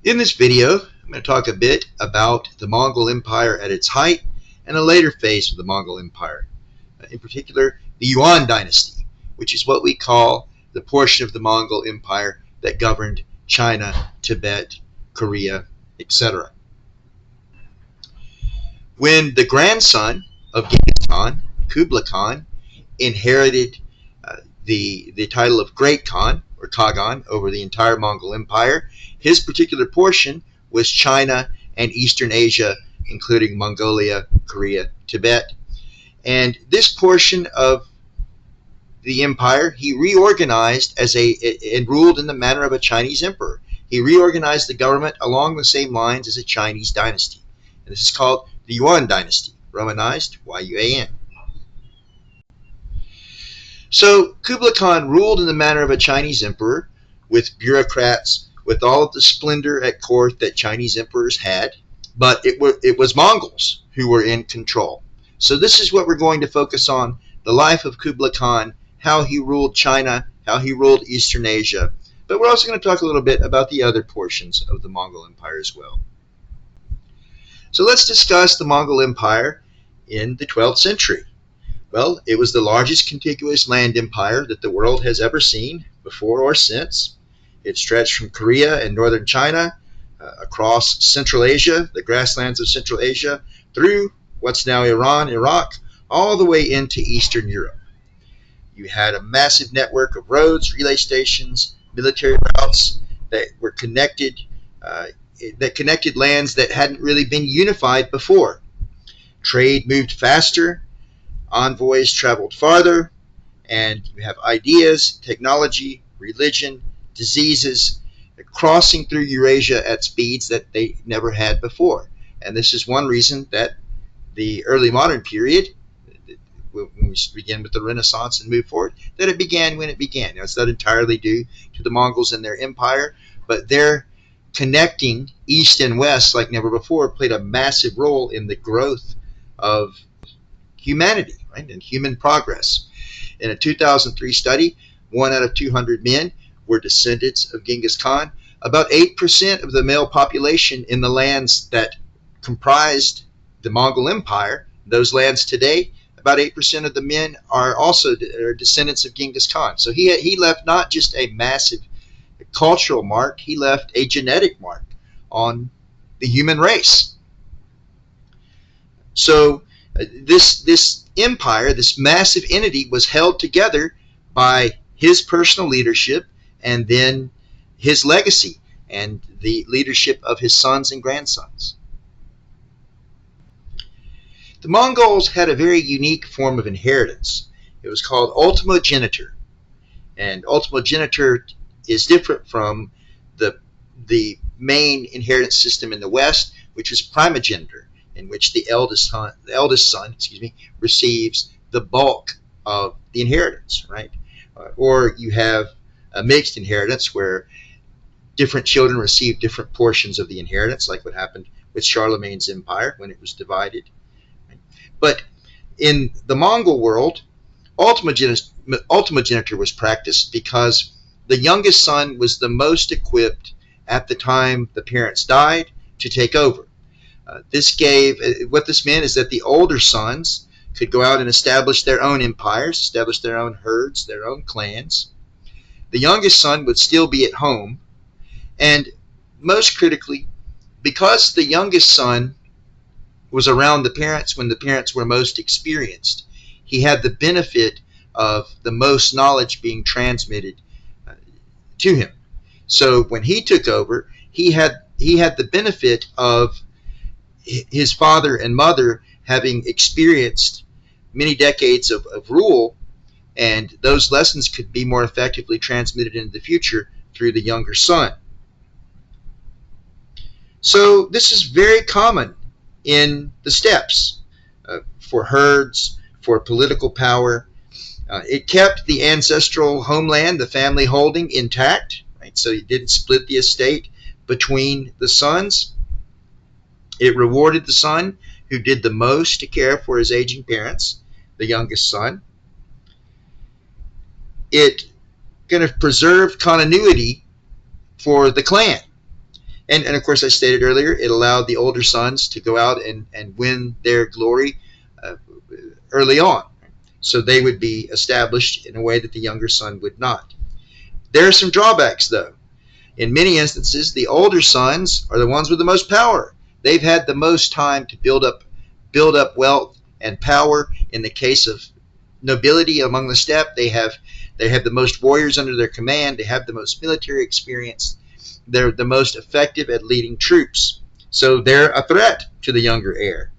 In this video, I'm going to talk a bit about the Mongol Empire at its height and a later phase of the Mongol Empire, in particular the Yuan Dynasty, which is what we call the portion of the Mongol Empire that governed China, Tibet, Korea, etc. When the grandson of Genghis Khan, Kublai Khan, inherited the title of Great Khan, or Kagan, over the entire Mongol Empire, his particular portion was China and Eastern Asia, including Mongolia, Korea, Tibet. And this portion of the empire he reorganized and ruled in the manner of a Chinese emperor. He reorganized the government along the same lines as a Chinese dynasty. And this is called the Yuan Dynasty, Romanized Y-U-A-N. So Kublai Khan ruled in the manner of a Chinese emperor, with bureaucrats, with all of the splendor at court that Chinese emperors had, but it was Mongols who were in control. So this is what we're going to focus on: the life of Kublai Khan, how he ruled China, how he ruled Eastern Asia. But we're also going to talk a little bit about the other portions of the Mongol Empire as well. So let's discuss the Mongol Empire in the 12th century. Well, it was the largest contiguous land empire that the world has ever seen, before or since. It stretched from Korea and northern China, across Central Asia, the grasslands of Central Asia, through what's now Iran, Iraq, all the way into Eastern Europe. You had a massive network of roads, relay stations, military routes that were connected, that connected lands that hadn't really been unified before. Trade moved faster, envoys traveled farther, and you have ideas, technology, religion, diseases crossing through Eurasia at speeds that they never had before. And this is one reason that the early modern period, when we begin with the Renaissance and move forward, that it began when it began. Now, it's not entirely due to the Mongols and their empire, but their connecting east and west like never before played a massive role in the growth of humanity, right, and human progress. In a 2003 study, 1 out of 200 men were descendants of Genghis Khan. About 8% of the male population in the lands that comprised the Mongol Empire, those lands today, about 8% of the men are also descendants of Genghis Khan. So he left not just a massive cultural mark, he left a genetic mark on the human race. So this empire, this massive entity, was held together by his personal leadership and then his legacy and the leadership of his sons and grandsons. The Mongols had a very unique form of inheritance. It was called ultimogeniture. And ultimogeniture is different from the main inheritance system in the West, which is primogeniture, in which the eldest son, receives the bulk of the inheritance, right? Or you have a mixed inheritance where different children receive different portions of the inheritance, like what happened with Charlemagne's empire when it was divided. Right? But in the Mongol world, ultimogeniture was practiced because the youngest son was the most equipped at the time the parents died to take over. What this meant is that the older sons could go out and establish their own empires, establish their own herds, their own clans. The youngest son would still be at home, and most critically, because the youngest son was around the parents when the parents were most experienced, he had the benefit of the most knowledge being transmitted to him. So when he took over, he had the benefit of his father and mother having experienced many decades of rule, and those lessons could be more effectively transmitted into the future through the younger son. So this is very common in the steppes for herds, for political power. It kept the ancestral homeland, the family holding, intact, right? So it didn't split the estate between the sons. It rewarded the son who did the most to care for his aging parents, the youngest son. It kind of preserved continuity for the clan. And of course, I stated earlier, it allowed the older sons to go out and win their glory uh, early on. So they would be established in a way that the younger son would not. There are some drawbacks, though. In many instances, the older sons are the ones with the most power. They've had the most time to build up wealth and power. In the case of nobility among the steppe, they have the most warriors under their command. They have the most military experience. They're the most effective at leading troops. So they're a threat to the younger heir.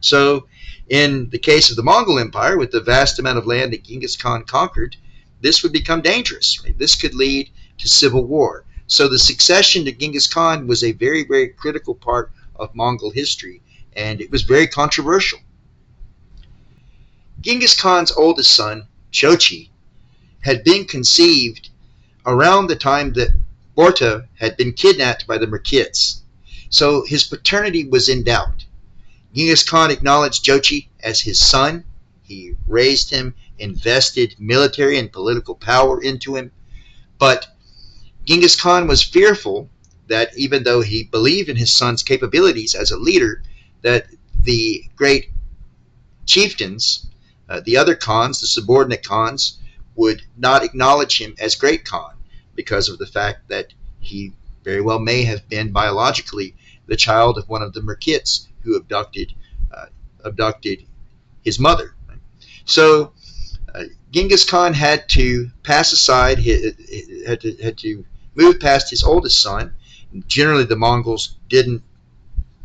So in the case of the Mongol Empire, with the vast amount of land that Genghis Khan conquered, this would become dangerous. Right? This could lead to civil war. So the succession to Genghis Khan was a very, very critical part of Mongol history, and it was very controversial. Genghis Khan's oldest son, Jochi, had been conceived around the time that Borta had been kidnapped by the Merkits. So his paternity was in doubt. Genghis Khan acknowledged Jochi as his son. He raised him, invested military and political power into him. But Genghis Khan was fearful that even though he believed in his son's capabilities as a leader, that the great chieftains, the other Khans, the subordinate Khans, would not acknowledge him as great Khan because of the fact that he very well may have been biologically the child of one of the Merkits who abducted his mother. So Genghis Khan had to pass aside, had to move past his oldest son. Generally, the Mongols didn't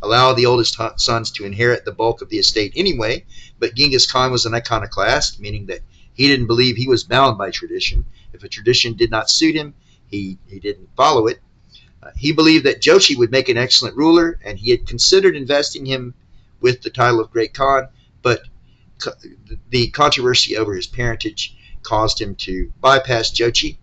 allow the oldest sons to inherit the bulk of the estate anyway, but Genghis Khan was an iconoclast, meaning that he didn't believe he was bound by tradition. If a tradition did not suit him, he didn't follow it. He believed that Jochi would make an excellent ruler, and he had considered investing him with the title of Great Khan, but the controversy over his parentage caused him to bypass Jochi.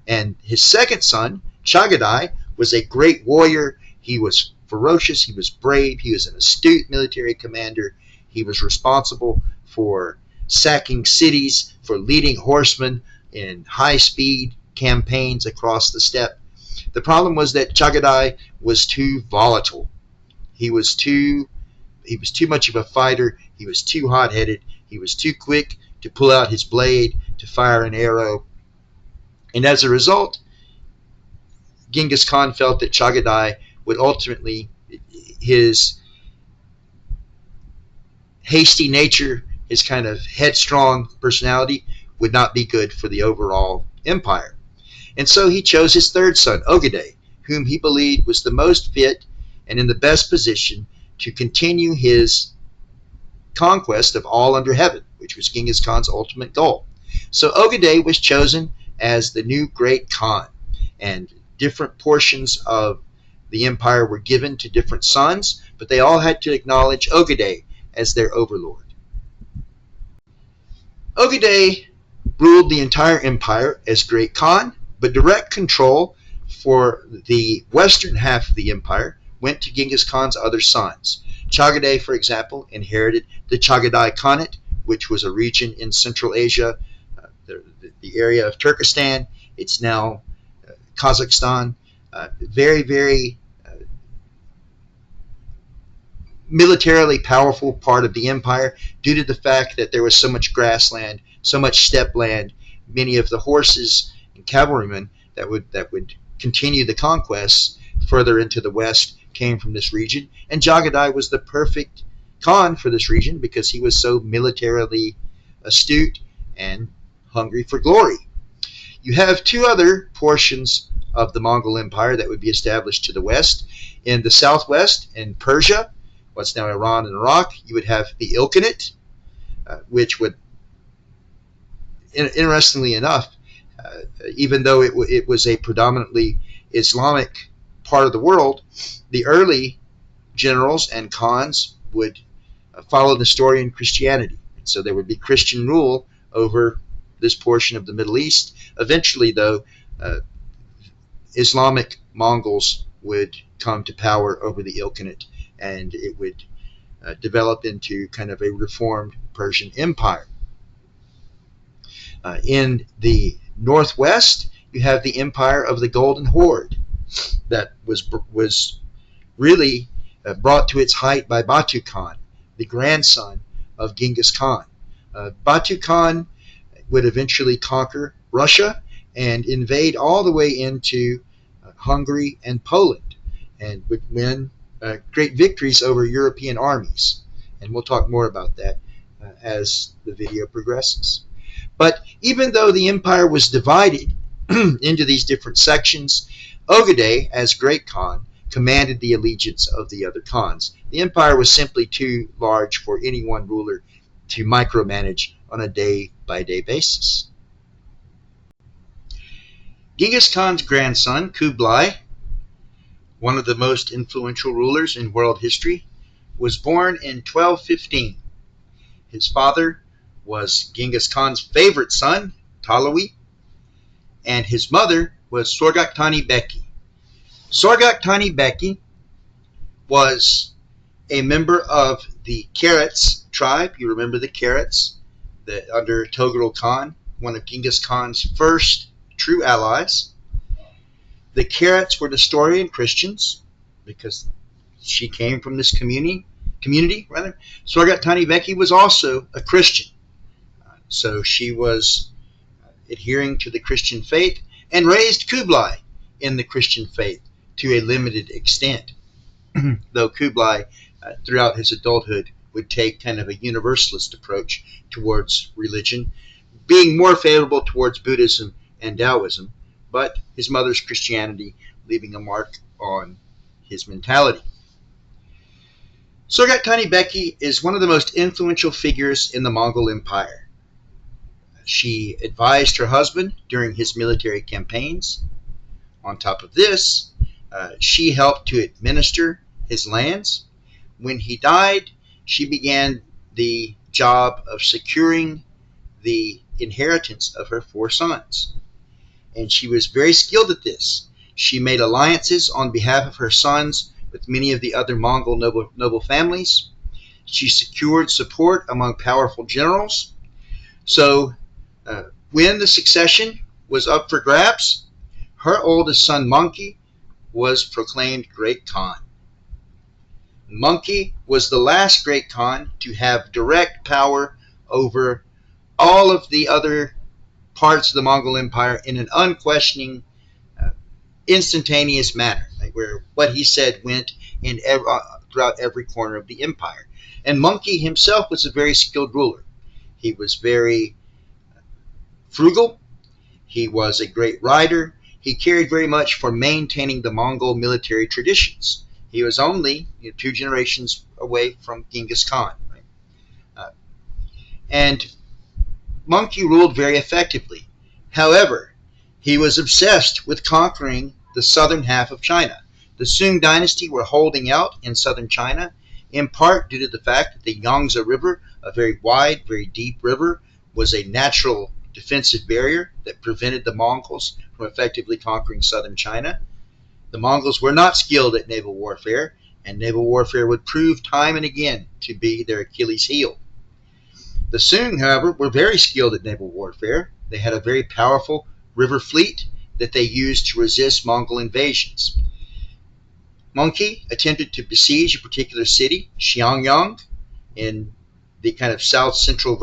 And his second son, Chagadai, was a great warrior. He was ferocious, he was brave, he was an astute military commander. He was responsible for sacking cities, for leading horsemen in high-speed campaigns across the steppe. The problem was that Chagadai was too volatile. He was too much of a fighter. He was too hot-headed. He was too quick to pull out his blade, to fire an arrow. And as a result, Genghis Khan felt that Chagadai would ultimately, his hasty nature, his kind of headstrong personality, would not be good for the overall empire. And so he chose his third son, Ogedei, whom he believed was the most fit and in the best position to continue his conquest of all under heaven, which was Genghis Khan's ultimate goal. So Ogedei was chosen as the new great Khan, and different portions of the empire were given to different sons, but they all had to acknowledge Ogedei as their overlord. Ogedei ruled the entire empire as Great Khan, but direct control for the western half of the empire went to Genghis Khan's other sons. Chagadai, for example, inherited the Chagadai Khanate, which was a region in Central Asia, the area of Turkestan. It's now Kazakhstan. Very, very militarily powerful part of the empire due to the fact that there was so much grassland, so much steppe land. Many of the horses and cavalrymen that would continue the conquests further into the west came from this region, and Chagadai was the perfect Khan for this region because he was so militarily astute and hungry for glory. You have two other portions of the Mongol Empire that would be established to the west. In the southwest, in Persia, what's now Iran and Iraq, you would have the Ilkhanate, which would, interestingly enough, even though it was a predominantly Islamic part of the world, the early generals and Khans would follow Nestorian Christianity. And so there would be Christian rule over this portion of the Middle East. Eventually, though, Islamic Mongols would come to power over the Ilkhanate, and it would develop into kind of a reformed Persian empire. In the northwest, you have the empire of the Golden Horde. that was really brought to its height by Batu Khan, the grandson of Genghis Khan. Batu Khan would eventually conquer Russia and invade all the way into Hungary and Poland, and would win great victories over European armies. And we'll talk more about that as the video progresses. But even though the empire was divided into these different sections, Ogedei, as Great Khan, commanded the allegiance of the other Khans. The empire was simply too large for any one ruler to micromanage on a day-by-day basis. Genghis Khan's grandson, Kublai, one of the most influential rulers in world history, was born in 1215. His father was Genghis Khan's favorite son, Talawi, and his mother was Sorgaktani Beki. Sorgaktani Beki was a member of the Karats tribe. You remember the Karats, under Toghrul Khan, one of Genghis Khan's first true allies. The Karats were Nestorian Christians because she came from this community. Sorgaktani Beki was also a Christian. So she was adhering to the Christian faith and raised Kublai in the Christian faith to a limited extent. Though Kublai, throughout his adulthood, would take kind of a universalist approach towards religion, being more favorable towards Buddhism and Taoism, but his mother's Christianity leaving a mark on his mentality. Sorgaktani Beki is one of the most influential figures in the Mongol Empire. She advised her husband during his military campaigns. On top of this, she helped to administer his lands. When he died, she began the job of securing the inheritance of her 4 sons. And she was very skilled at this. She made alliances on behalf of her sons with many of the other Mongol noble families. She secured support among powerful generals. So when the succession was up for grabs, her oldest son, Monkey, was proclaimed Great Khan. Monkey was the last Great Khan to have direct power over all of the other parts of the Mongol Empire in an unquestioning, instantaneous manner, where what he said went in throughout every corner of the empire. And Monkey himself was a very skilled ruler. He was very frugal. He was a great rider. He cared very much for maintaining the Mongol military traditions. He was only 2 generations away from Genghis Khan. Right? And Monkey ruled very effectively. However, he was obsessed with conquering the southern half of China. The Sung Dynasty were holding out in southern China, in part due to the fact that the Yangtze River, a very wide, very deep river, was a natural defensive barrier that prevented the Mongols from effectively conquering southern China. The Mongols were not skilled at naval warfare, and naval warfare would prove time and again to be their Achilles heel. The Sung, however, were very skilled at naval warfare. They had a very powerful river fleet that they used to resist Mongol invasions. Monkey attempted to besiege a particular city, Xiangyang, in the kind of south-central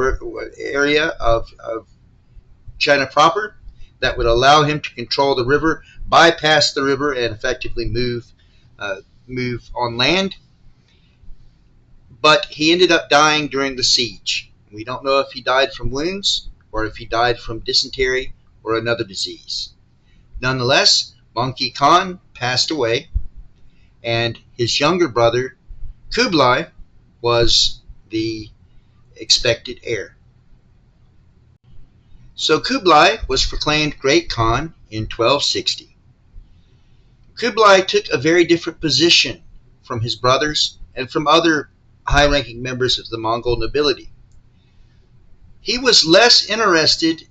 area of China proper, that would allow him to control the river, bypass the river, and effectively move on land. But he ended up dying during the siege. We don't know if he died from wounds or if he died from dysentery or another disease. Nonetheless, Monkey Khan passed away, and his younger brother, Kublai, was the expected heir. So Kublai was proclaimed Great Khan in 1260. Kublai took a very different position from his brothers and from other high-ranking members of the Mongol nobility. He was less interested,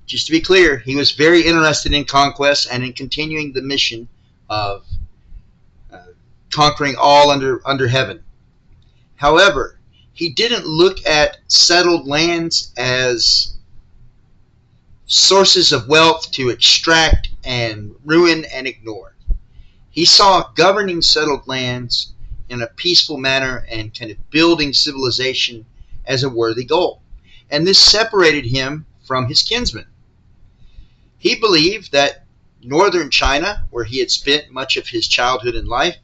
just to be clear, he was very interested in conquest and in continuing the mission of conquering all under heaven. However, he didn't look at settled lands as sources of wealth to extract and ruin and ignore. He saw governing settled lands in a peaceful manner and kind of building civilization as a worthy goal. And this separated him from his kinsmen. He believed that northern China, where he had spent much of his childhood and life,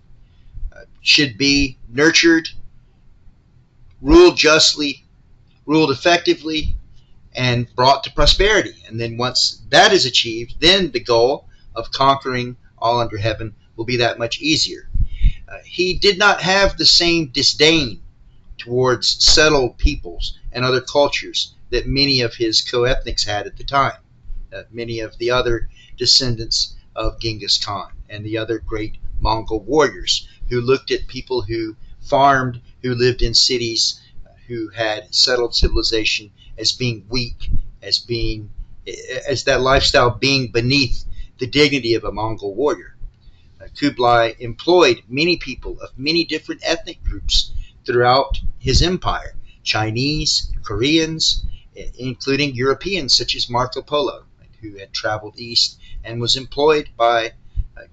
should be nurtured, ruled justly, ruled effectively, and brought to prosperity. And then once that is achieved, then the goal of conquering all under heaven will be that much easier. He did not have the same disdain towards settled peoples and other cultures that many of his co-ethnics had at the time. Many of the other descendants of Genghis Khan and the other great Mongol warriors who looked at people who farmed, who lived in cities, who had settled civilization as being weak, as that lifestyle being beneath the dignity of a Mongol warrior. Kublai employed many people of many different ethnic groups throughout his empire: Chinese, Koreans, including Europeans such as Marco Polo, who had traveled east and was employed by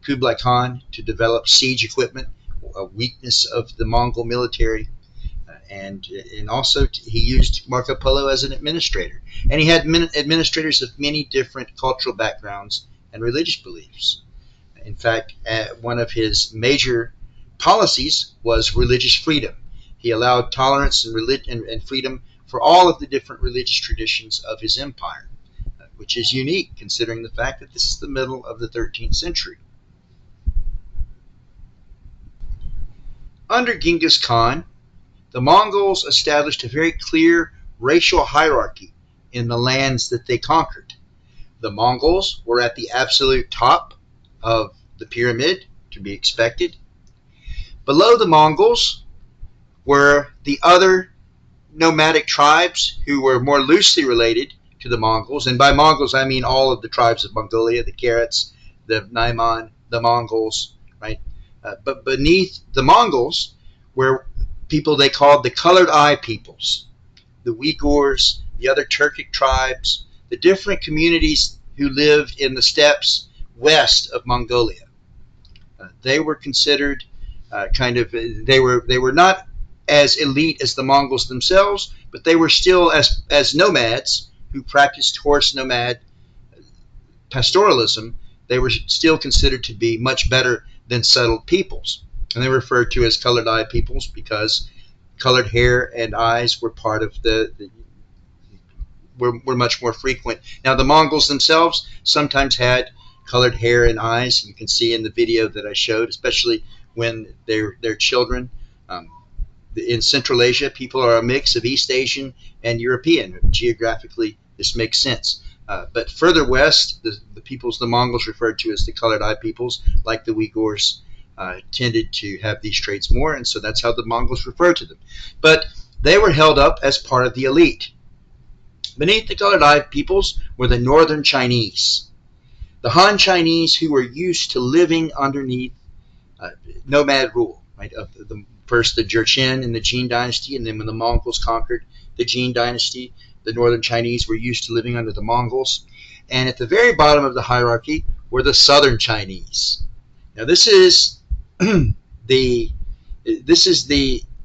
Kublai Khan to develop siege equipment, a weakness of the Mongol military. And also he used Marco Polo as an administrator. And he had administrators of many different cultural backgrounds and religious beliefs. In fact, one of his major policies was religious freedom. He allowed tolerance and freedom for all of the different religious traditions of his empire, which is unique considering the fact that this is the middle of the 13th century. Under Genghis Khan, the Mongols established a very clear racial hierarchy in the lands that they conquered. The Mongols were at the absolute top of the pyramid, to be expected. Below the Mongols were the other nomadic tribes who were more loosely related to the Mongols. And by Mongols, I mean all of the tribes of Mongolia, the Karets, the Naiman, the Mongols, right? But beneath the Mongols were people they called the colored eye peoples, the Uyghurs, the other Turkic tribes, the different communities who lived in the steppes west of Mongolia. They were considered they were not as elite as the Mongols themselves, but they were still as nomads who practiced horse nomad pastoralism. They were still considered to be much better than settled peoples. And they were referred to as colored eye peoples because colored hair and eyes were part of were much more frequent. Now the Mongols themselves sometimes had colored hair and eyes. You can see in the video that I showed, especially when they're children. In Central Asia, people are a mix of East Asian and European. Geographically, this makes sense. But further west, the peoples the Mongols referred to as the colored eye peoples, like the Uyghurs, tended to have these traits more, and so that's how the Mongols refer to them. But they were held up as part of the elite. Beneath the colored eye peoples were the northern Chinese, the Han Chinese, who were used to living underneath nomad rule, right? First the Jurchen in the Jin Dynasty, and then when the Mongols conquered the Jin Dynasty, the northern Chinese were used to living under the Mongols. And at the very bottom of the hierarchy were the southern Chinese. Now this is the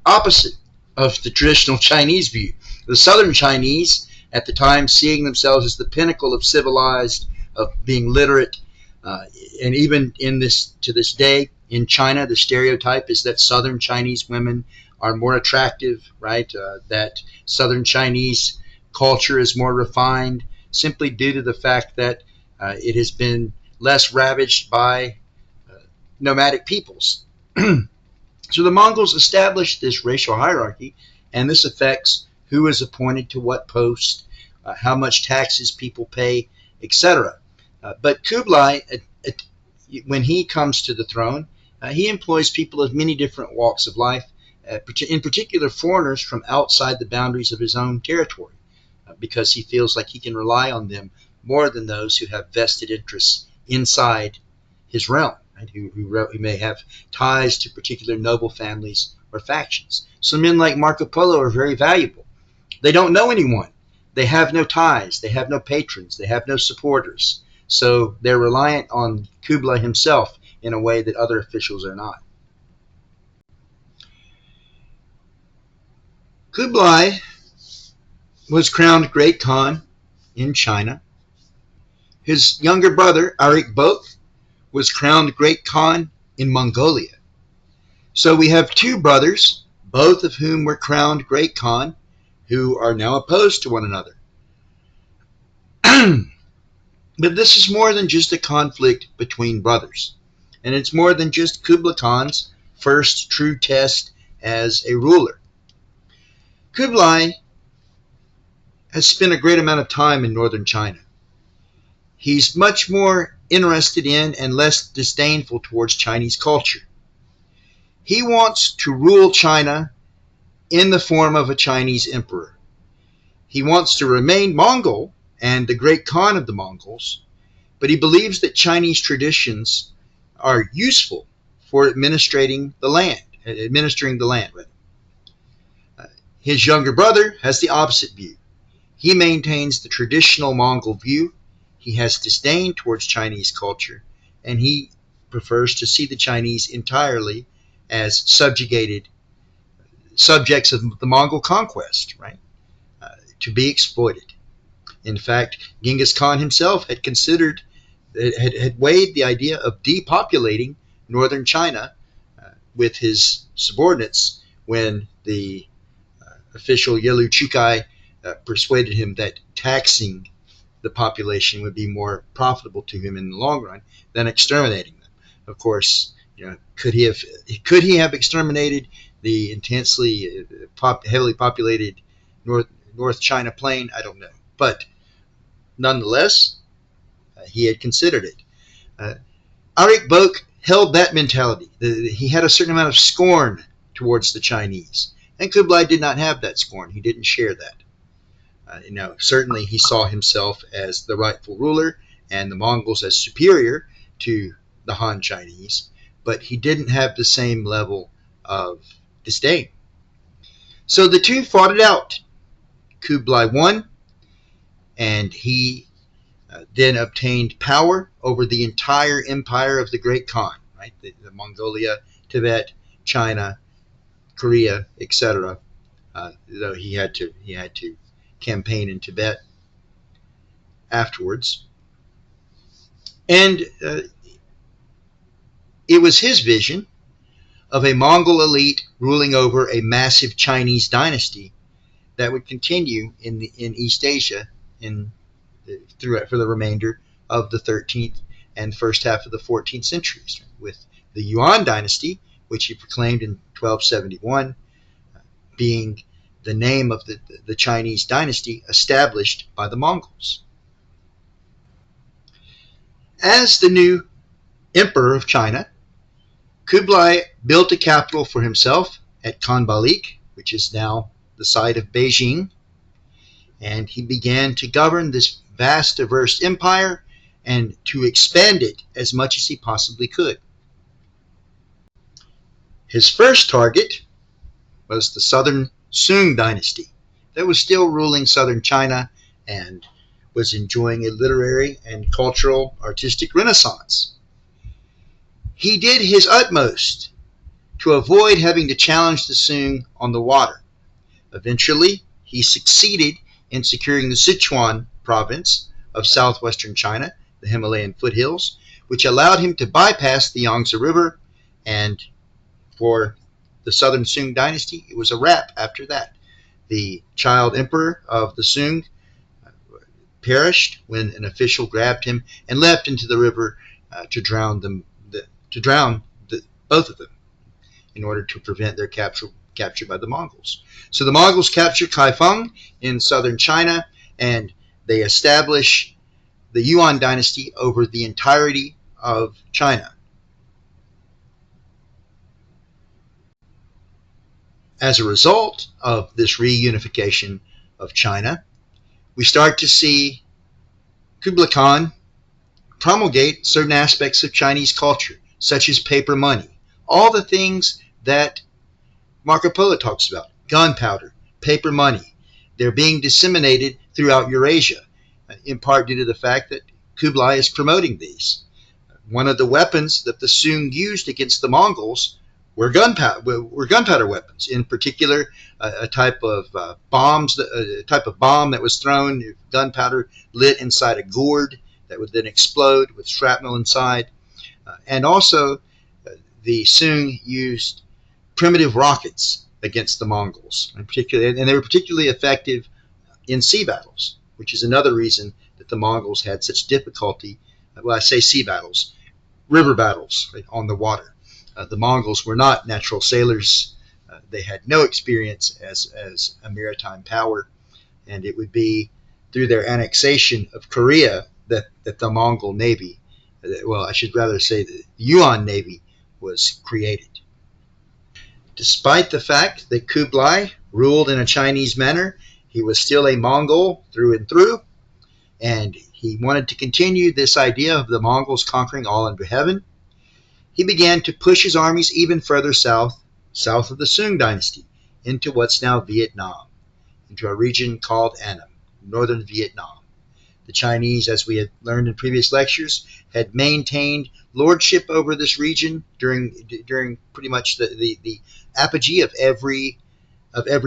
opposite of the traditional Chinese view. The southern Chinese, at the time, seeing themselves as the pinnacle of civilized, of being literate, and even to this day in China, the stereotype is that southern Chinese women are more attractive, right? That southern Chinese culture is more refined, simply due to the fact that it has been less ravaged by nomadic peoples. So the Mongols established this racial hierarchy, and this affects who is appointed to what post, how much taxes people pay, etc. But Kublai, when he comes to the throne, he employs people of many different walks of life, in particular foreigners from outside the boundaries of his own territory, because he feels like he can rely on them more than those who have vested interests inside his realm, right? Who may have ties to particular noble families or factions. So men like Marco Polo are very valuable. They don't know anyone. They have no ties. They have no patrons. They have no supporters. So they're reliant on Kublai himself in a way that other officials are not. Kublai was crowned Great Khan in China. His younger brother, Arik Bok, was crowned Great Khan in Mongolia. So we have two brothers, both of whom were crowned Great Khan, who are now opposed to one another. But this is more than just a conflict between brothers. And it's more than just Kublai Khan's first true test as a ruler. Kublai has spent a great amount of time in northern China. He's much more interested in and less disdainful towards Chinese culture. He wants to rule China in the form of a Chinese emperor. He wants to remain Mongol and the great Khan of the Mongols, but he believes that Chinese traditions are useful for administering the land. His younger brother has the opposite view. He maintains the traditional Mongol view. He has disdain towards Chinese culture, and he prefers to see the Chinese entirely as subjects of the Mongol conquest, right? To be exploited. In fact, Genghis Khan himself had weighed the idea of depopulating northern China with his subordinates when the official Yelu Chukai persuaded him that taxing the population would be more profitable to him in the long run than exterminating them. Of course, could he have exterminated the intensely heavily populated North China plain? I don't know, but nonetheless, he had considered it. Arik Bok held that mentality. He had a certain amount of scorn towards the Chinese, and Kublai did not have that scorn. He didn't share that. Certainly he saw himself as the rightful ruler and the Mongols as superior to the Han Chinese, but he didn't have the same level of disdain. So the two fought it out. Kublai won, and he then obtained power over the entire empire of the Great Khan, right? The Mongolia, Tibet, China, Korea, etc. Though he had to campaign in Tibet afterwards. And it was his vision of a Mongol elite ruling over a massive Chinese dynasty that would continue in East Asia for the remainder of the 13th and first half of the 14th centuries, with the Yuan dynasty, which he proclaimed in 1271, being the name of the Chinese dynasty established by the Mongols. As the new emperor of China, Kublai built a capital for himself at Khanbalik, which is now the site of Beijing, and he began to govern this vast, diverse empire and to expand it as much as he possibly could. His first target was the southern Sung dynasty that was still ruling southern China and was enjoying a literary and cultural artistic renaissance. He did his utmost to avoid having to challenge the Sung on the water. Eventually, he succeeded in securing the Sichuan province of southwestern China, the Himalayan foothills, which allowed him to bypass the Yangtze River, and for the southern Sung dynasty, it was a wrap after that. The child emperor of the Sung perished when an official grabbed him and leapt into the river to drown both of them in order to prevent their capture by the Mongols. So the Mongols captured Kaifeng in southern China, and they establish the Yuan dynasty over the entirety of China. As a result of this reunification of China, we start to see Kublai Khan promulgate certain aspects of Chinese culture, such as paper money, all the things that Marco Polo talks about: gunpowder, paper money. They're being disseminated throughout Eurasia, in part due to the fact that Kublai is promoting these. One of the weapons that the Sung used against the Mongols were gunpowder weapons. In particular, a type of a type of bomb that was thrown, gunpowder lit inside a gourd that would then explode with shrapnel inside. And also, the Sung used primitive rockets against the Mongols, and they were particularly effective in sea battles, which is another reason that the Mongols had such difficulty. Well, I say sea battles, river battles, right, on the water. The Mongols were not natural sailors. They had no experience as a maritime power, and it would be through their annexation of Korea that the Mongol Navy, well, I should rather say the Yuan Navy, was created. Despite the fact that Kublai ruled in a Chinese manner, he was still a Mongol through and through, and he wanted to continue this idea of the Mongols conquering all under heaven. He began to push his armies even further south of the Sung Dynasty, into what's now Vietnam, into a region called Annam, northern Vietnam. The Chinese, as we had learned in previous lectures, had maintained lordship over this region during pretty much the apogee of every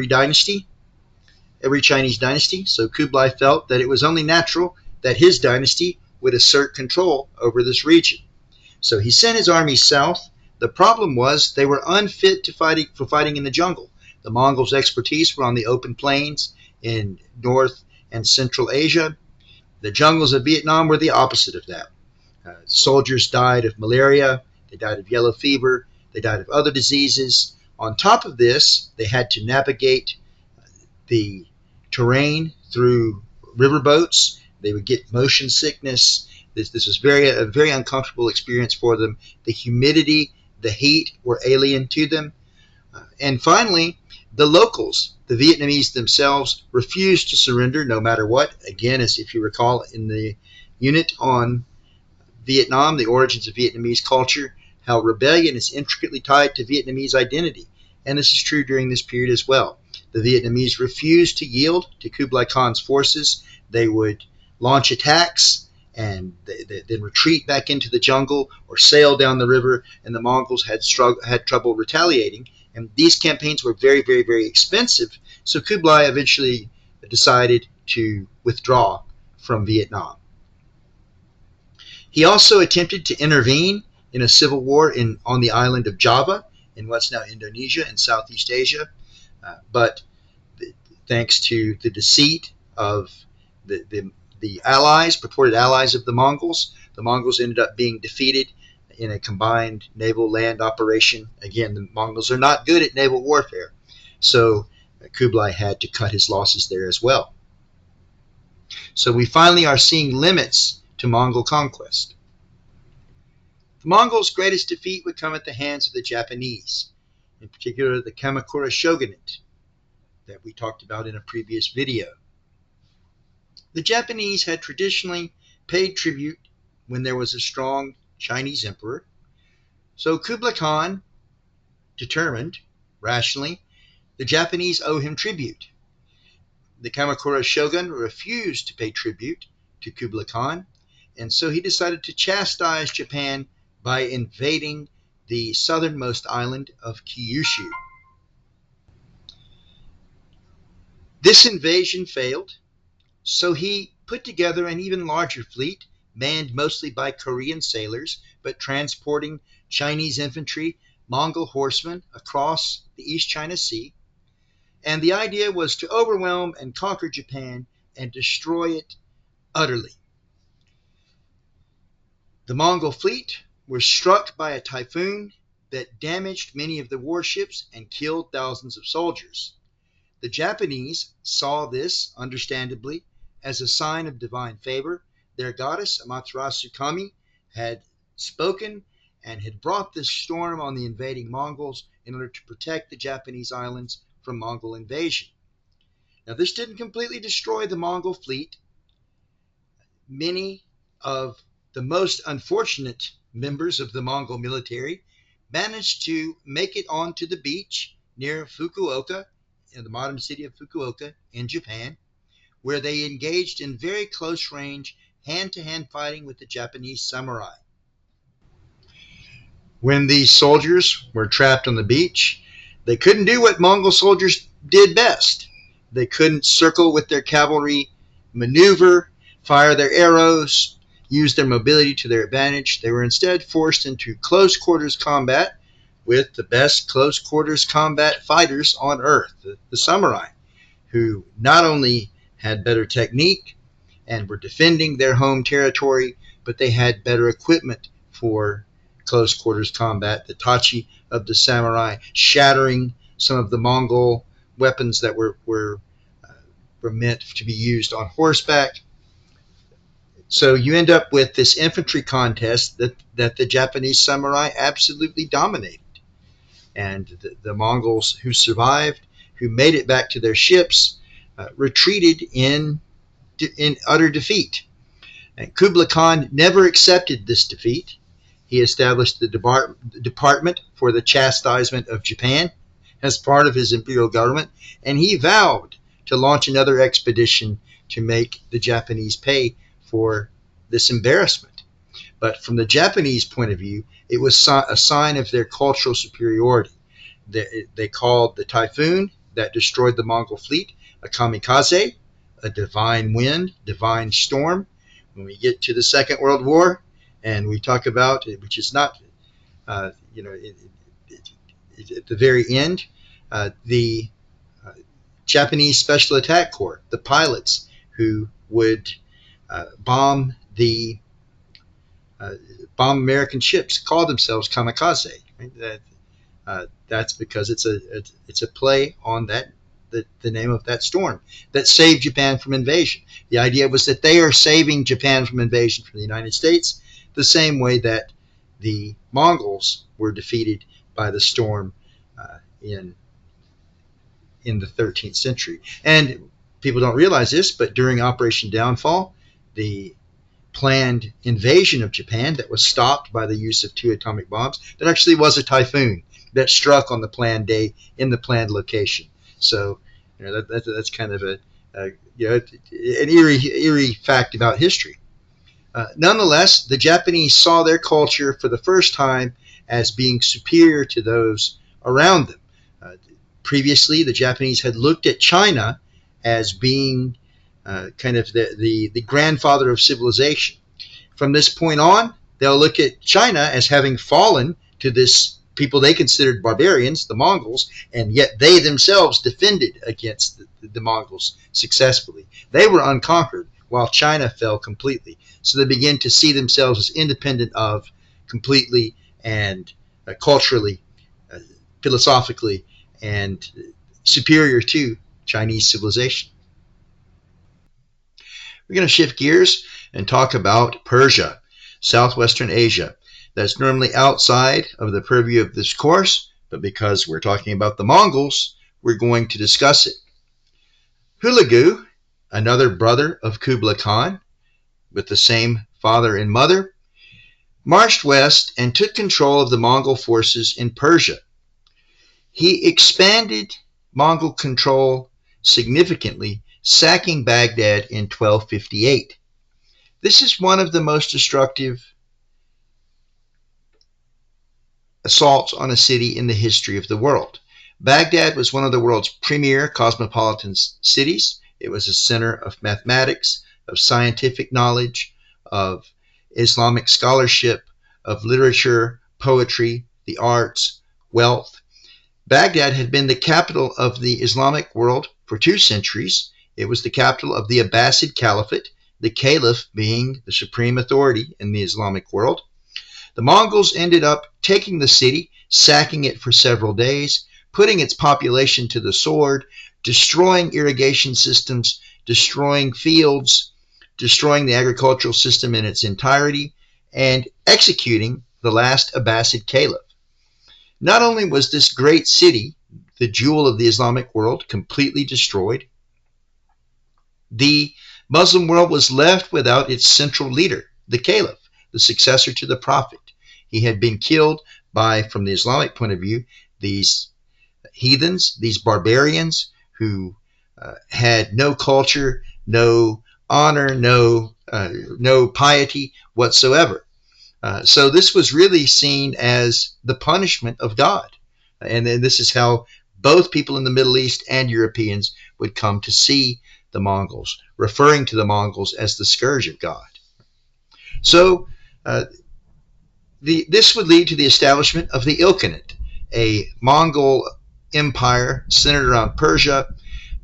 dynasty, every Chinese dynasty. So Kublai felt that it was only natural that his dynasty would assert control over this region. So he sent his armies south. The problem was they were unfit for fighting in the jungle. The Mongols' expertise were on the open plains in North and Central Asia. The jungles of Vietnam were the opposite of that. Soldiers died of malaria, they died of yellow fever, they died of other diseases. On top of this, they had to navigate the terrain through riverboats. They would get motion sickness. This was a very uncomfortable experience for them. The humidity, the heat were alien to them. And finally, the locals, the Vietnamese themselves, refused to surrender no matter what. Again, as if you recall in the unit on Vietnam, the origins of Vietnamese culture, how rebellion is intricately tied to Vietnamese identity. And this is true during this period as well. The Vietnamese refused to yield to Kublai Khan's forces. They would launch attacks and then retreat back into the jungle or sail down the river, and the Mongols had trouble retaliating. And these campaigns were very, very, very expensive, so Kublai eventually decided to withdraw from Vietnam. He also attempted to intervene in a civil war on the island of Java, in what's now Indonesia in Southeast Asia, but thanks to the deceit of the allies, purported allies of the Mongols ended up being defeated in a combined naval land operation. Again, the Mongols are not good at naval warfare, so Kublai had to cut his losses there as well. So we finally are seeing limits to Mongol conquest. The Mongols' greatest defeat would come at the hands of the Japanese, in particular the Kamakura shogunate that we talked about in a previous video. The Japanese had traditionally paid tribute when there was a strong Chinese emperor, so Kublai Khan determined, rationally, the Japanese owe him tribute. The Kamakura shogun refused to pay tribute to Kublai Khan, and so he decided to chastise Japan by invading the southernmost island of Kyushu. This invasion failed, so he put together an even larger fleet, manned mostly by Korean sailors, but transporting Chinese infantry, Mongol horsemen across the East China Sea. And the idea was to overwhelm and conquer Japan and destroy it utterly. The Mongol fleet was struck by a typhoon that damaged many of the warships and killed thousands of soldiers. The Japanese saw this, understandably, as a sign of divine favor. Their goddess, Amaterasu Kami, had spoken and had brought this storm on the invading Mongols in order to protect the Japanese islands from Mongol invasion. Now, this didn't completely destroy the Mongol fleet. Many of the most unfortunate members of the Mongol military managed to make it onto the beach near Fukuoka, in the modern city of Fukuoka in Japan, where they engaged in very close range hand-to-hand fighting with the Japanese samurai. When these soldiers were trapped on the beach, they couldn't do what Mongol soldiers did best. They couldn't circle with their cavalry, maneuver, fire their arrows, use their mobility to their advantage. They were instead forced into close quarters combat with the best close quarters combat fighters on earth, the samurai, who not only had better technique and were defending their home territory, but they had better equipment for close quarters combat. The tachi of the samurai, shattering some of the Mongol weapons that were meant to be used on horseback. So you end up with this infantry contest that the Japanese samurai absolutely dominated. And the Mongols who survived, who made it back to their ships, retreated in utter defeat. And Kublai Khan never accepted this defeat. He established the Department for the Chastisement of Japan as part of his imperial government, and he vowed to launch another expedition to make the Japanese pay for this embarrassment. But from the Japanese point of view, it was a sign of their cultural superiority. They called the typhoon that destroyed the Mongol fleet a kamikaze, a divine wind, divine storm. When we get to the Second World War, and we talk about it, which is not, at the very end, the Japanese Special Attack Corps, the pilots who would bomb American ships, called themselves kamikaze. Right? That's because it's a play on the name of that storm that saved Japan from invasion. The idea was that they are saving Japan from invasion from the United States, the same way that the Mongols were defeated by the storm in the 13th century. And people don't realize this, but during Operation Downfall, the planned invasion of Japan that was stopped by the use of 2 atomic bombs, that actually was a typhoon that struck on the planned day in the planned location. So, that's kind of an eerie fact about history. Nonetheless, the Japanese saw their culture for the first time as being superior to those around them. Previously, the Japanese had looked at China as being kind of the grandfather of civilization. From this point on, they'll look at China as having fallen to this people they considered barbarians, the Mongols, and yet they themselves defended against the Mongols successfully. They were unconquered, while China fell completely. So they begin to see themselves as independent of, completely, and culturally, philosophically, and superior to Chinese civilization. We're going to shift gears and talk about Persia, southwestern Asia. That's normally outside of the purview of this course, but because we're talking about the Mongols, we're going to discuss it. Hulagu, another brother of Kublai Khan, with the same father and mother, marched west and took control of the Mongol forces in Persia. He expanded Mongol control significantly, sacking Baghdad in 1258. This is one of the most destructive assaults on a city in the history of the world. Baghdad was one of the world's premier cosmopolitan cities. It was a center of mathematics, of scientific knowledge, of Islamic scholarship, of literature, poetry, the arts, wealth. Baghdad had been the capital of the Islamic world for 2 centuries. It was the capital of the Abbasid Caliphate, the caliph being the supreme authority in the Islamic world. The Mongols ended up taking the city, sacking it for several days, putting its population to the sword, destroying irrigation systems, destroying fields, destroying the agricultural system in its entirety, and executing the last Abbasid caliph. Not only was this great city, the jewel of the Islamic world, completely destroyed, the Muslim world was left without its central leader, the caliph, the successor to the prophet. He had been killed by, from the Islamic point of view, these heathens, these barbarians who had no culture, no honor, no piety whatsoever. So this was really seen as the punishment of God. And then this is how both people in the Middle East and Europeans would come to see the Mongols, referring to the Mongols as the scourge of God. So uh, this would lead to the establishment of the Ilkhanate, a Mongol empire centered around Persia,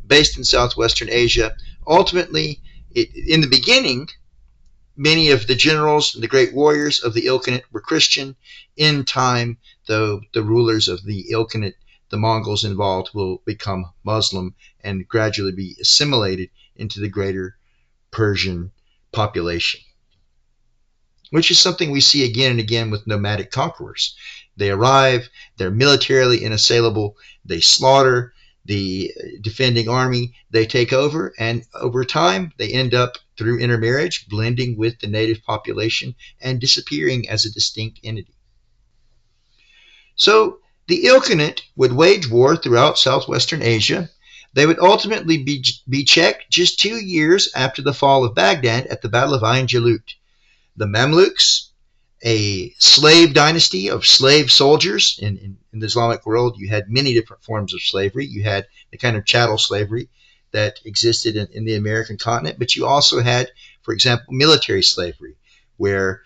based in southwestern Asia. Ultimately, in the beginning, many of the generals and the great warriors of the Ilkhanate were Christian. In time, though, the rulers of the Ilkhanate, the Mongols involved, will become Muslim and gradually be assimilated into the greater Persian population, which is something we see again and again with nomadic conquerors. They arrive, they're militarily unassailable, they slaughter the defending army, they take over, and over time they end up, through intermarriage, blending with the native population and disappearing as a distinct entity. So the Ilkhanate would wage war throughout southwestern Asia. They would ultimately be checked just 2 years after the fall of Baghdad at the Battle of Ain Jalut. The Mamluks, a slave dynasty of slave soldiers. In the Islamic world, you had many different forms of slavery. You had the kind of chattel slavery that existed in the American continent, but you also had, for example, military slavery, where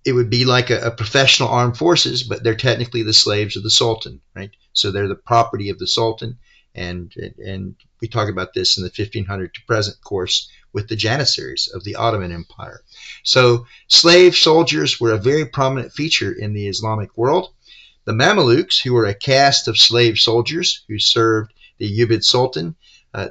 it would be like a professional armed forces, but they're technically the slaves of the Sultan, right? So they're the property of the Sultan, and we talk about this in the 1500 to present course with the Janissaries of the Ottoman Empire. So slave soldiers were a very prominent feature in the Islamic world. The Mamelukes, who were a caste of slave soldiers who served the Ayyubid Sultan,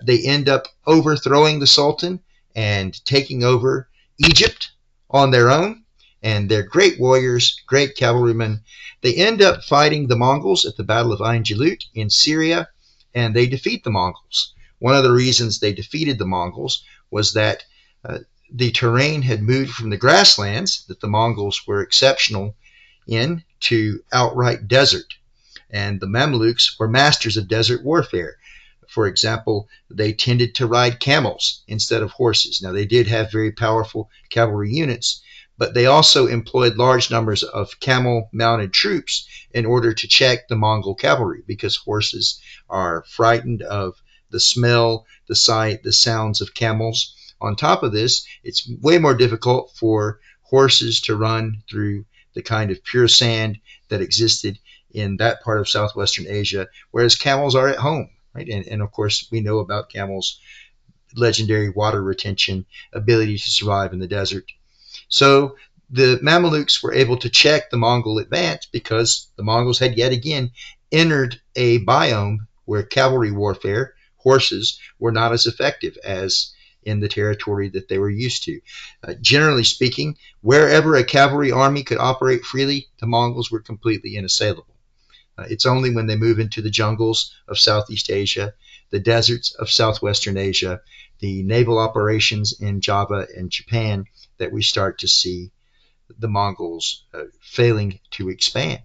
they end up overthrowing the Sultan and taking over Egypt on their own. And they're great warriors, great cavalrymen. They end up fighting the Mongols at the Battle of Ain Jalut in Syria, and they defeat the Mongols. One of the reasons they defeated the Mongols was that the terrain had moved from the grasslands that the Mongols were exceptional in to outright desert. And the Mamluks were masters of desert warfare. For example, they tended to ride camels instead of horses. Now, they did have very powerful cavalry units, but they also employed large numbers of camel-mounted troops in order to check the Mongol cavalry, because horses are frightened of the smell, the sight, the sounds of camels. On top of this, it's way more difficult for horses to run through the kind of pure sand that existed in that part of southwestern Asia, whereas camels are at home, right? And of course, we know about camels' legendary water retention, ability to survive in the desert. So the Mamelukes were able to check the Mongol advance because the Mongols had yet again entered a biome where cavalry warfare, horses, were not as effective as in the territory that they were used to. Generally speaking, wherever a cavalry army could operate freely, the Mongols were completely unassailable. It's only when they move into the jungles of Southeast Asia, the deserts of southwestern Asia, the naval operations in Java and Japan, that we start to see the Mongols failing to expand.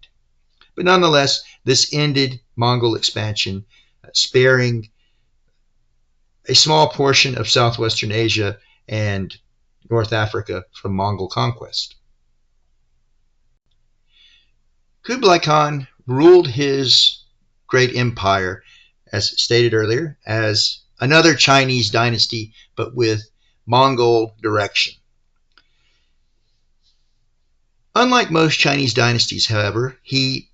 But nonetheless, this ended Mongol expansion, sparing a small portion of southwestern Asia and North Africa from Mongol conquest. Kublai Khan ruled his great empire, as stated earlier, as another Chinese dynasty, but with Mongol direction. Unlike most Chinese dynasties, however, he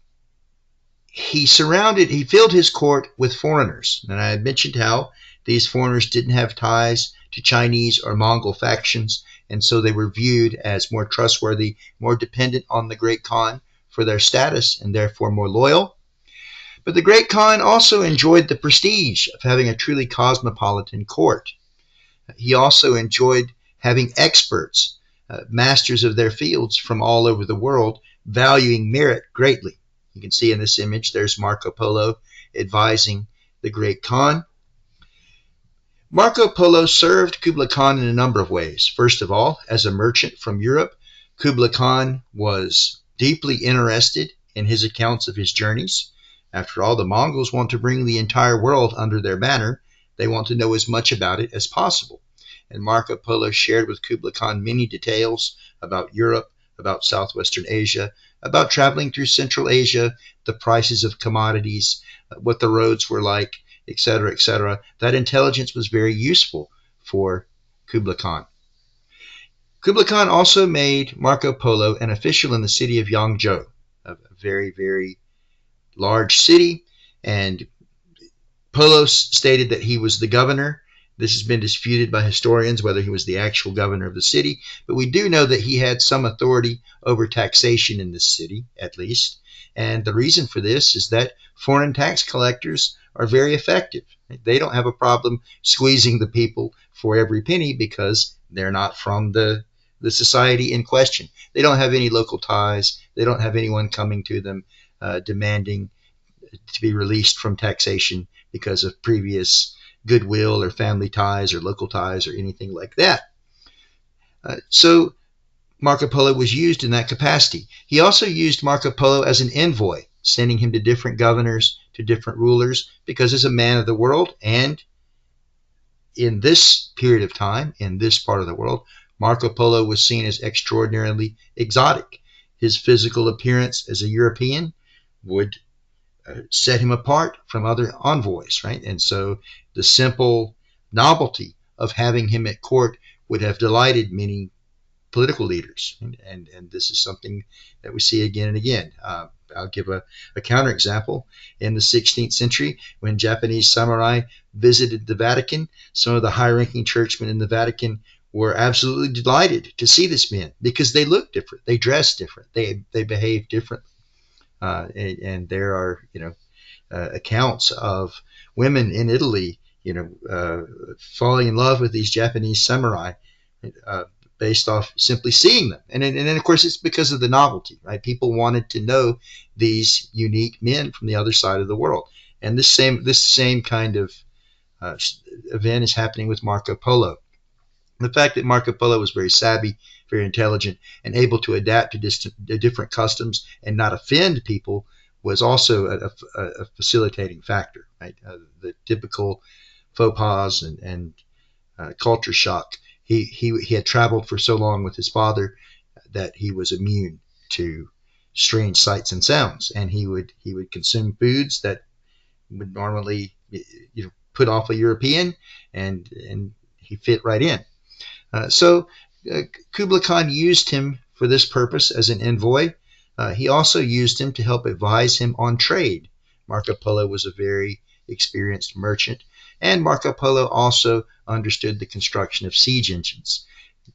filled his court with foreigners. And I had mentioned how these foreigners didn't have ties to Chinese or Mongol factions, and so they were viewed as more trustworthy, more dependent on the Great Khan for their status, and therefore more loyal. But the Great Khan also enjoyed the prestige of having a truly cosmopolitan court. He also enjoyed having experts, masters of their fields from all over the world, valuing merit greatly. You can see in this image, there's Marco Polo advising the Great Khan. Marco Polo served Kublai Khan in a number of ways. First of all, as a merchant from Europe, Kublai Khan was deeply interested in his accounts of his journeys. After all, the Mongols want to bring the entire world under their banner. They want to know as much about it as possible. and Marco Polo shared with Kublai Khan many details about Europe, about Southwestern Asia, about traveling through Central Asia, the prices of commodities, what the roads were like, etc., etc. That intelligence was very useful for Kublai Khan. Kublai Khan also made Marco Polo an official in the city of Yangzhou, a very, very large city, and Polo stated that he was the governor. This has been disputed by historians whether he was the actual governor of the city, but we do know that he had some authority over taxation in this city, at least. And the reason for this is that foreign tax collectors are very effective. They don't have a problem squeezing the people for every penny because they're not from the society in question. They don't have any local ties. They don't have anyone coming to them demanding to be released from taxation because of previous goodwill or family ties or local ties or anything like that. So Marco Polo was used in that capacity. He also used Marco Polo as an envoy, sending him to different governors, to different rulers, because as a man of the world, and in this period of time, in this part of the world, Marco Polo was seen as extraordinarily exotic. His physical appearance as a European would set him apart from other envoys, right? And so the simple novelty of having him at court would have delighted many political leaders. And this is something that we see again and again. I'll give a counterexample. In the 16th century, when Japanese samurai visited the Vatican, some of the high-ranking churchmen in the Vatican were absolutely delighted to see this man because they looked different, they dressed different, they behaved differently. And there are, accounts of women in Italy, falling in love with these Japanese samurai based off simply seeing them. And then, of course, it's because of the novelty, right? People wanted to know these unique men from the other side of the world. And this same kind of event is happening with Marco Polo. The fact that Marco Polo was very savvy, very intelligent, and able to adapt to different customs and not offend people was also a facilitating factor, right? The typical faux pas and culture shock. He had traveled for so long with his father that he was immune to strange sights and sounds, and he would consume foods that would normally put off a European, and he fit right in. So Kublai Khan used him for this purpose as an envoy. He also used him to help advise him on trade. Marco Polo was a very experienced merchant, and Marco Polo also understood the construction of siege engines.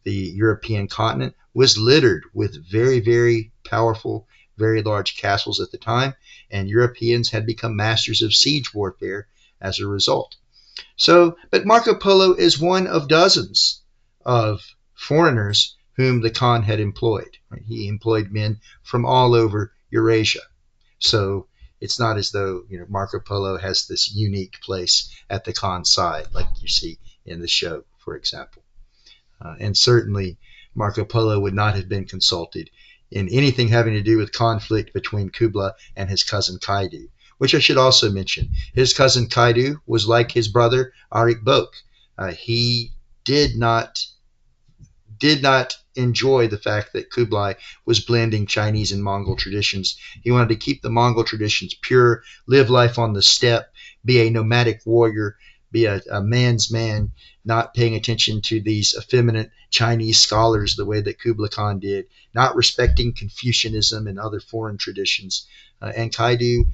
The European continent was littered with very, very powerful, very large castles at the time, and Europeans had become masters of siege warfare as a result. But Marco Polo is one of dozens of foreigners whom the Khan had employed. Right? He employed men from all over Eurasia. So it's not as though Marco Polo has this unique place at the Khan's side, like you see in the show, for example. And certainly Marco Polo would not have been consulted in anything having to do with conflict between Kublai and his cousin Kaidu, which I should also mention. His cousin Kaidu was like his brother Arik Bok. He did not enjoy the fact that Kublai was blending Chinese and Mongol traditions. He wanted to keep the Mongol traditions pure, live life on the steppe, be a nomadic warrior, be a man's man, not paying attention to these effeminate Chinese scholars the way that Kublai Khan did, not respecting Confucianism and other foreign traditions. And Kaidu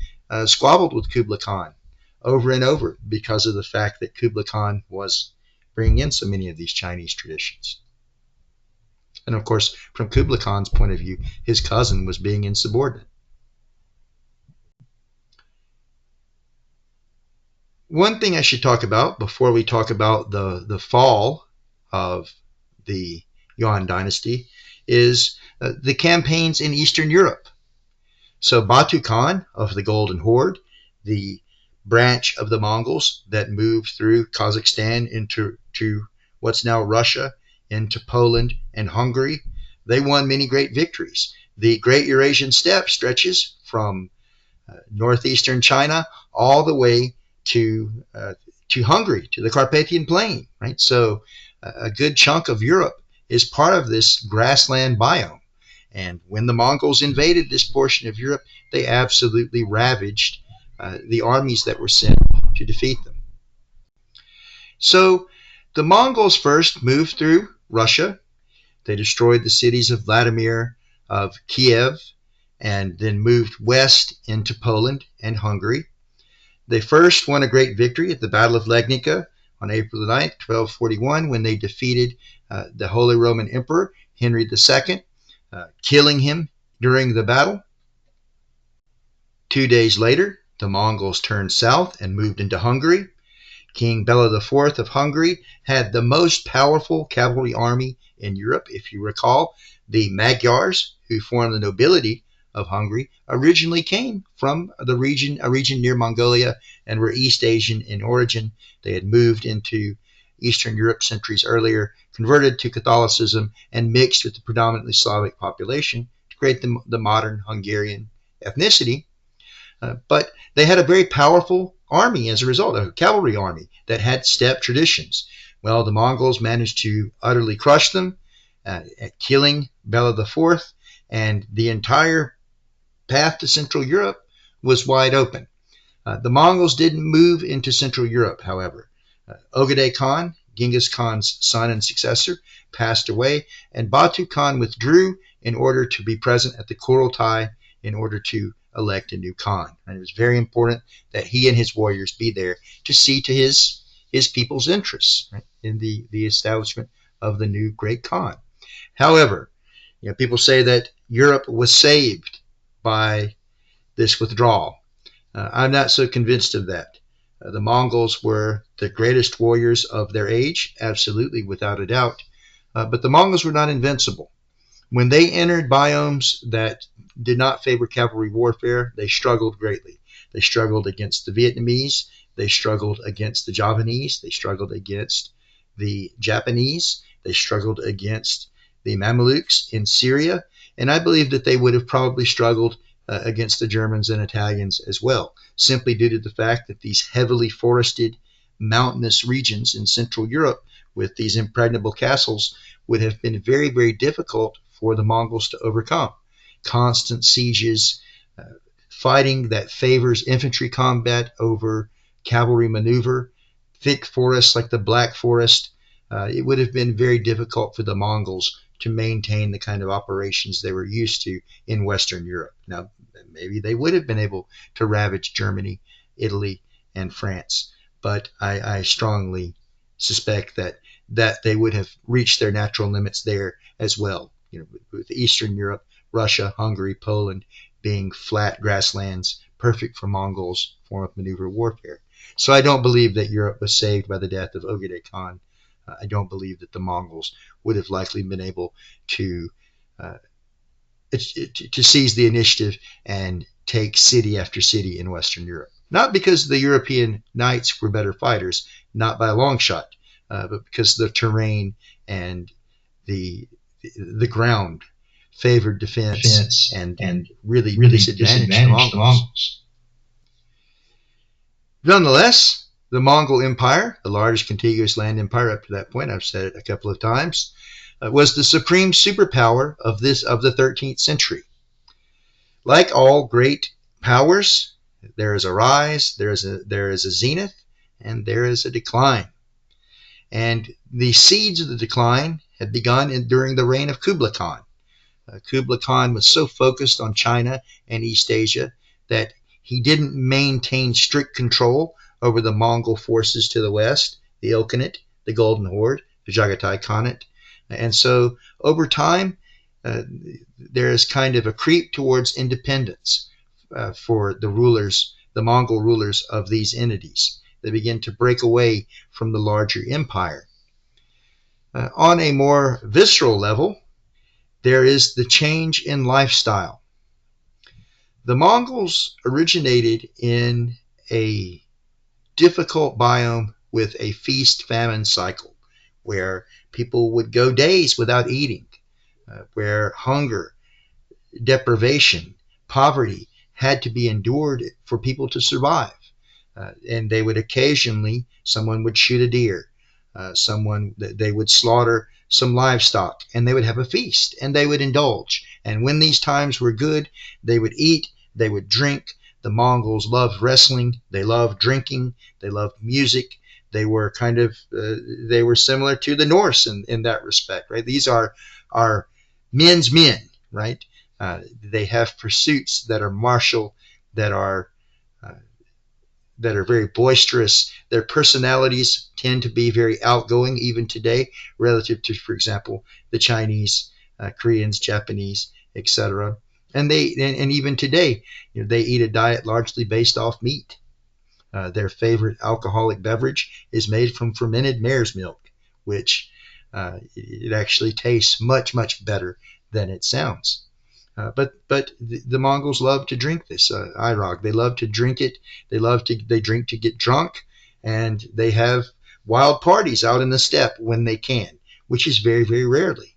squabbled with Kublai Khan over and over because of the fact that Kublai Khan was bringing in so many of these Chinese traditions. And of course, from Kublai Khan's point of view, his cousin was being insubordinate. One thing I should talk about before we talk about the fall of the Yuan dynasty is the campaigns in Eastern Europe. So Batu Khan of the Golden Horde, the branch of the Mongols that moved through Kazakhstan into what's now Russia, into Poland and Hungary, they won many great victories. The Great Eurasian Steppe stretches from northeastern China all the way to Hungary, to the Carpathian Plain, right? So a good chunk of Europe is part of this grassland biome. And when the Mongols invaded this portion of Europe, they absolutely ravaged the armies that were sent to defeat them. So the Mongols first moved through Russia. They destroyed the cities of Vladimir, of Kiev, and then moved west into Poland and Hungary. They first won a great victory at the Battle of Legnica on April the 9th, 1241, when they defeated the Holy Roman Emperor, Henry II, killing him during the battle. 2 days later, the Mongols turned south and moved into Hungary. King Bela IV of Hungary had the most powerful cavalry army in Europe. If you recall, the Magyars, who formed the nobility of Hungary, originally came from a region near Mongolia and were East Asian in origin. They had moved into Eastern Europe centuries earlier, converted to Catholicism, and mixed with the predominantly Slavic population to create the modern Hungarian ethnicity. But they had a very powerful army as a result, a cavalry army that had steppe traditions. Well, the Mongols managed to utterly crush them, killing Bela IV, and the entire path to Central Europe was wide open. The Mongols didn't move into Central Europe, however. Ogedei Khan, Genghis Khan's son and successor, passed away, and Batu Khan withdrew in order to be present at the Kurultai in order to elect a new Khan. And it was very important that he and his warriors be there to see to his people's interests, right, in the establishment of the new great Khan. However, people say that Europe was saved by this withdrawal. I'm not so convinced of that. The Mongols were the greatest warriors of their age, absolutely, without a doubt. But the Mongols were not invincible. When they entered biomes that did not favor cavalry warfare, they struggled greatly. They struggled against the Vietnamese. They struggled against the Javanese. They struggled against the Japanese. They struggled against the Mamelukes in Syria. And I believe that they would have probably struggled against the Germans and Italians as well, simply due to the fact that these heavily forested, mountainous regions in Central Europe with these impregnable castles would have been very, very difficult for the Mongols to overcome. Constant sieges, fighting that favors infantry combat over cavalry maneuver, thick forests like the Black Forest. It would have been very difficult for the Mongols to maintain the kind of operations they were used to in Western Europe. Now, maybe they would have been able to ravage Germany, Italy, and France, but I strongly suspect that they would have reached their natural limits there as well. With Eastern Europe, Russia, Hungary, Poland being flat grasslands, perfect for Mongols' form of maneuver warfare. So I don't believe that Europe was saved by the death of Ogedei Khan. I don't believe that the Mongols would have likely been able to seize the initiative and take city after city in Western Europe. Not because the European knights were better fighters, not by a long shot, but because the terrain and the ground favored defense and really disadvantaged the Mongols. Nonetheless, the Mongol Empire, the largest contiguous land empire up to that point, I've said it a couple of times, was the supreme superpower of the 13th century. Like all great powers, there is a rise, there is a zenith, and there is a decline. And the seeds of the decline had begun during the reign of Kublai Khan. Kublai Khan was so focused on China and East Asia that he didn't maintain strict control over the Mongol forces to the west, the Ilkhanate, the Golden Horde, the Chagatai Khanate. And so over time, there is kind of a creep towards independence for the rulers, the Mongol rulers of these entities. They begin to break away from the larger empire. On a more visceral level, there is the change in lifestyle. The Mongols originated in a difficult biome with a feast-famine cycle, where people would go days without eating, where hunger, deprivation, poverty had to be endured for people to survive. And they would occasionally, someone would shoot a deer. someone that they would slaughter some livestock and they would have a feast and they would indulge. And when these times were good, they would eat, they would drink. The Mongols loved wrestling, they loved drinking, they loved music. They were they were similar to the Norse in that respect, right? These are men's men, right? They have pursuits that are martial, that are uh, that are very boisterous. Their personalities tend to be very outgoing even today, relative to, for example, the Chinese, Koreans, Japanese, etc. And even today, they eat a diet largely based off meat. Their favorite alcoholic beverage is made from fermented mare's milk, which it actually tastes much better than it sounds. But the Mongols love to drink this irog. They love to drink it. They drink to get drunk, and they have wild parties out in the steppe when they can, which is very rarely.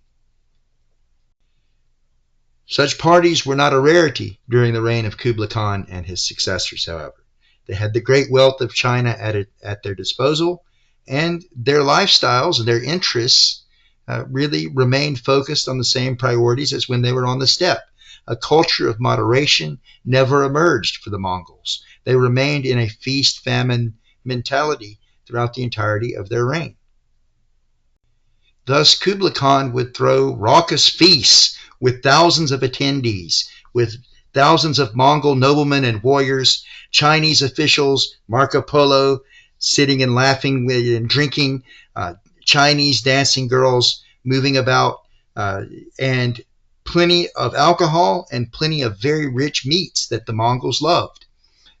Such parties were not a rarity during the reign of Kublai Khan and his successors, however. They had the great wealth of China at their disposal, and their lifestyles and their interests really remained focused on the same priorities as when they were on the steppe. A culture of moderation never emerged for the Mongols. They remained in a feast famine mentality throughout the entirety of their reign. Thus, Kublai Khan would throw raucous feasts with thousands of attendees, with thousands of Mongol noblemen and warriors, Chinese officials, Marco Polo, sitting and laughing and drinking, Chinese dancing girls moving about, and plenty of alcohol and plenty of very rich meats that the Mongols loved.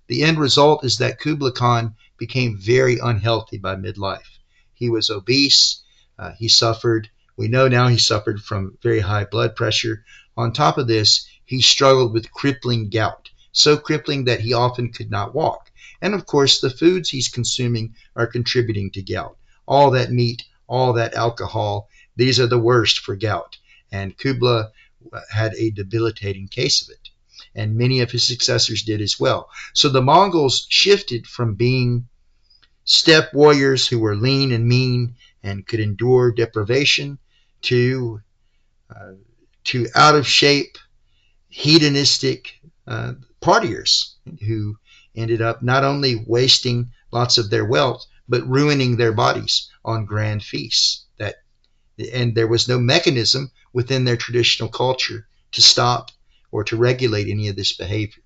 The end result is that Kublai Khan became very unhealthy by midlife. He was obese. We know now he suffered from very high blood pressure. On top of this, he struggled with crippling gout, so crippling that he often could not walk. And of course, the foods he's consuming are contributing to gout. All that meat, all that alcohol, these are the worst for gout. And Kublai had a debilitating case of it. And many of his successors did as well. So the Mongols shifted from being steppe warriors who were lean and mean and could endure deprivation to out of shape, hedonistic partiers who ended up not only wasting lots of their wealth but ruining their bodies on grand feasts. And there was no mechanism within their traditional culture to stop or to regulate any of this behavior.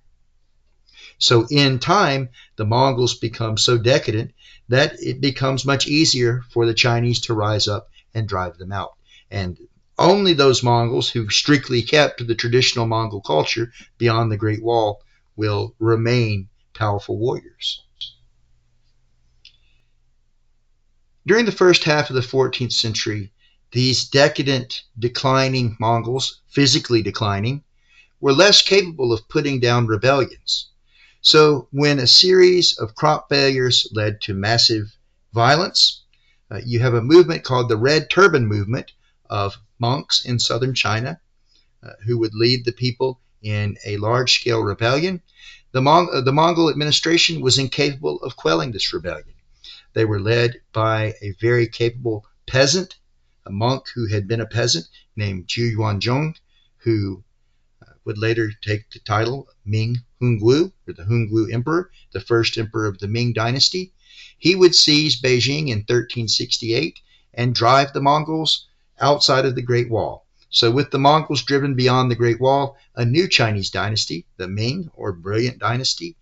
So in time, the Mongols become so decadent that it becomes much easier for the Chinese to rise up and drive them out. And only those Mongols who strictly kept the traditional Mongol culture beyond the Great Wall will remain powerful warriors. During the first half of the 14th century, these decadent, declining Mongols, physically declining, were less capable of putting down rebellions. So when a series of crop failures led to massive violence, you have a movement called the Red Turban Movement of monks in southern China who would lead the people in a large-scale rebellion. The Mongol administration was incapable of quelling this rebellion. They were led by a very capable peasant, a monk who had been a peasant named Yuan, who would later take the title Ming Hongwu, or the Hongwu Emperor, the first emperor of the Ming Dynasty. He would seize Beijing in 1368 and drive the Mongols outside of the Great Wall. So with the Mongols driven beyond the Great Wall, a new Chinese dynasty, the Ming, or Brilliant Dynasty,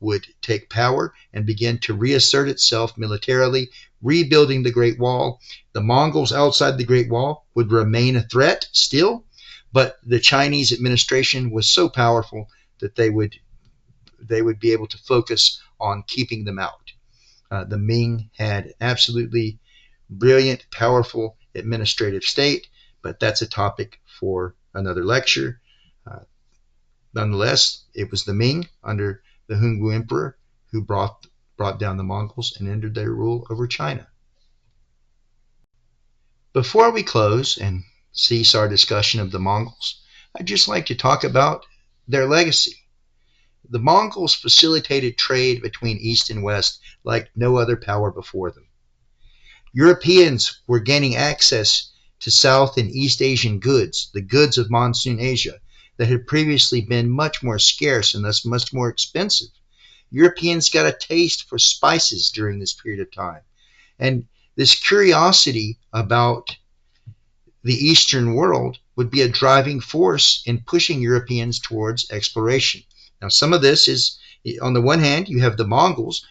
would take power and begin to reassert itself militarily, rebuilding the Great Wall. The Mongols outside the Great Wall would remain a threat still, but the Chinese administration was so powerful that they would be able to focus on keeping them out. The Ming had an absolutely brilliant, powerful administrative state, but that's a topic for another lecture. Nonetheless, it was the Ming under the Hongwu Emperor who brought down the Mongols and ended their rule over China. Before we close and cease our discussion of the Mongols, I'd just like to talk about their legacy. The Mongols facilitated trade between East and West like no other power before them. Europeans were gaining access to South and East Asian goods, the goods of monsoon Asia, that had previously been much more scarce and thus much more expensive. Europeans got a taste for spices during this period of time. And this curiosity about the Eastern world would be a driving force in pushing Europeans towards exploration. Now, some of this is, on the one hand, you have the Mongols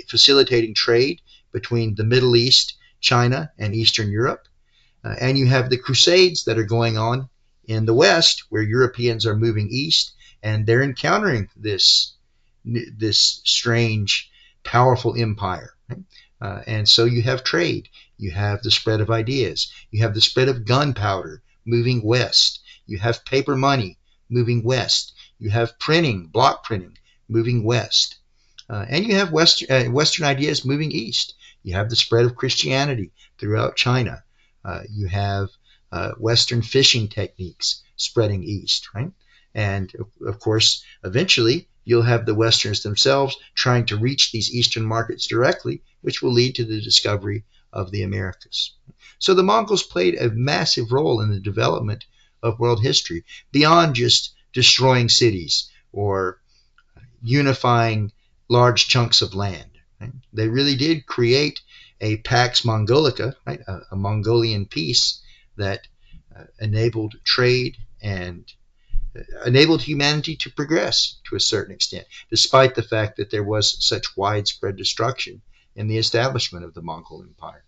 facilitating trade between the Middle East, China, and Eastern Europe. And you have the Crusades that are going on in the West, where Europeans are moving east, and they're encountering this strange, powerful empire. Right? And so you have trade, you have the spread of ideas, you have the spread of gunpowder moving west, you have paper money moving west, you have printing, block printing moving west, and you have Western ideas moving east. You have the spread of Christianity throughout China. You have Western fishing techniques spreading east, right? And of course, eventually, you'll have the Westerners themselves trying to reach these Eastern markets directly, which will lead to the discovery of the Americas. So the Mongols played a massive role in the development of world history, beyond just destroying cities or unifying large chunks of land. Right? They really did create a Pax Mongolica, right? a Mongolian peace that enabled trade and enabled humanity to progress to a certain extent, despite the fact that there was such widespread destruction in the establishment of the Mongol Empire.